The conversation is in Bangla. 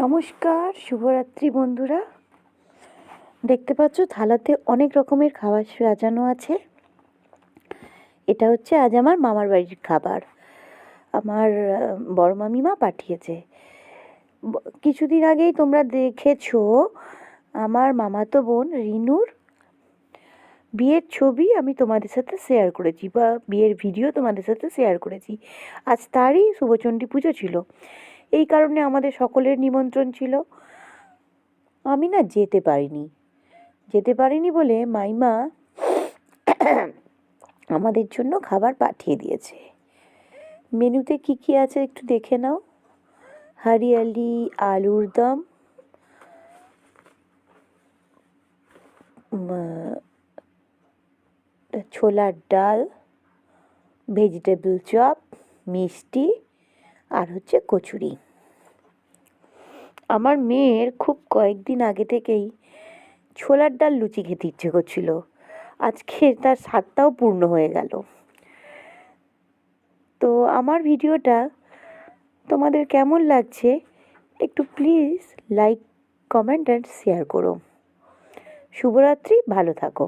নমস্কার, শুভরাত্রি বন্ধুরা। দেখতে পাচ্ছ থালাতে অনেক রকমের খাবার সাজানো আছে। এটা হচ্ছে আজ আমার মামার বাড়ির খাবার। আমার বড় মামিমা পাঠিয়েছে। কিছুদিন আগেই তোমরা দেখেছো আমার মামাতো বোন রিনুর বিয়ের ছবি আমি তোমাদের সাথে শেয়ার করেছি, বা বিয়ের ভিডিও তোমাদের সাথে শেয়ার করেছি। আজ তারই শুভচণ্ডী পুজো ছিল, এই কারণে আমাদের সকলের নিমন্ত্রণ ছিল। আমি না যেতে পারিনি বলে মাইমা আমাদের জন্য খাবার পাঠিয়ে দিয়েছে। মেনুতে কি কি আছে একটু দেখে নাও। হরিয়ালি আলুর দম, ছোলার ডাল, ভেজিটেবল চপ, মিষ্টি, আর হচ্ছে কচুরি। আমার মেয়ের খুব কয়েকদিন আগে থেকেই ছোলার ডাল লুচি খেতে ইচ্ছে করছিল। আজকে তার স্বাদটাও পূর্ণ হয়ে গেল। তো আমার ভিডিওটা তোমাদের কেমন লাগছে একটু please like, comment and share করো। শুভরাত্রি, ভালো থাকো।